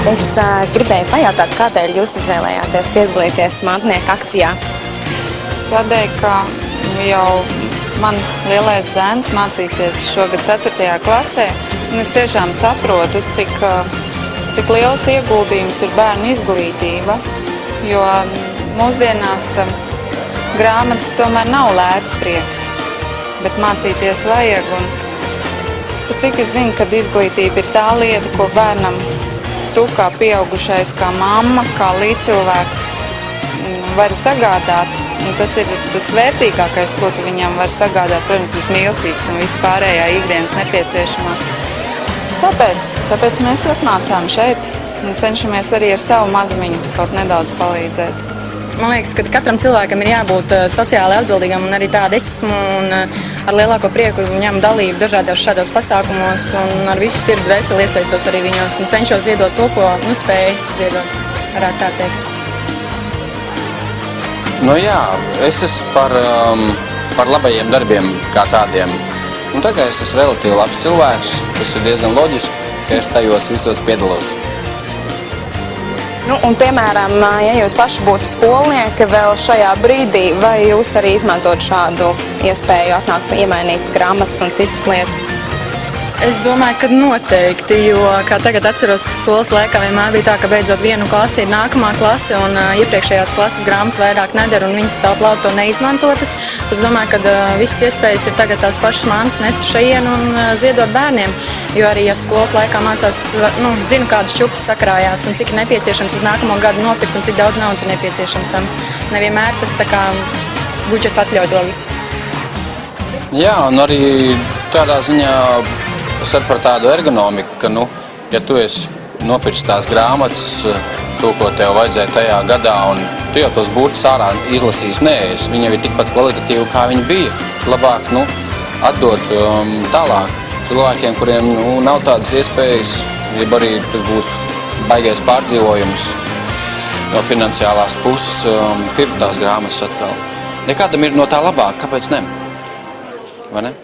Es gribēju pajautāt, kādēļ jūs izvēlējāties piedalīties Mantnieku akcijā? Tādēļ, ka jau man lielais zēns mācīsies šogad 4. klasē, un es tiešām saprotu, cik liels ieguldījums ir bērnu izglītība, jo mūsdienās grāmatas tomēr nav lēts prieks, bet mācīties vajag. Un, cik es zinu, kad izglītība ir tā lieta, ko bērnam tu kā pieaugušais, kā mamma, kā līdzcilvēks vari sagādāt. Un tas ir tas vērtīgākais, ko tu viņam vari sagādāt, protams, vismīlestības un vispārējā ikdienas nepieciešamā. Tāpēc mēs atnācām šeit un cenšamies arī ar savu mazumiņu kaut nedaudz palīdzēt. Man liekas, ka katram cilvēkam ir jābūt sociāli atbildīgam, un arī tāda es esmu, un ar lielāko prieku ņemu dalību dažādos šādos pasākumos, un ar visu sirdi dvēseli iesaistos arī viņos, un cenšos ziedot to, ko spēju ziedot, varētu tā teikt. Nu jā, es esmu par labajiem darbiem kā tādiem. Un tagad es esmu relatīvi labs cilvēks, tas ir diezgan loģiski, ka es tajos visos piedalos. Nu, un, piemēram, ja jūs paši būtu skolnieki vēl šajā brīdī, vai jūs arī izmantot šādu iespēju atnākt, iemainīt grāmatas un citas lietas? Es domāju, ka noteikti, jo, kā tagad atceros, ka skolas laikā vienmēr bija tā, ka beidzot vienu klasi ir nākamā klase, un iepriekšējās klases grāmatas vairāk nedara, un viņas stāv plauto neizmantotas. Es domāju, ka visas iespējas ir tagad tās pašas manas nest šajien un ziedot bērniem, jo arī, ja skolas laikā mācās, es zinu, kādas čupas sakrājās, un cik ir nepieciešams uz nākamo gadu nopirkt, un cik daudz naudas ir nepieciešams tam. Nevienmēr tas tā kā budžets atļauj to visu. Jā, un arī tādā ziņā es varu par tādu ergonomiku, ka, ja tu esi nopircis tās grāmatas, to, ko tev vajadzēja tajā gadā, un tu jau tos burtus ārā izlasījis neesi, viņi jau ir tikpat kvalitatīvi, kā viņi bija. Labāk, atdot tālāk cilvēkiem, kuriem, nav tādas iespējas, ja arī tas būtu baigais pārdzīvojums no finansiālās puses, pirkt tās grāmatas atkal. Ja kādam ir no tā labāk, kāpēc ne? Vai ne?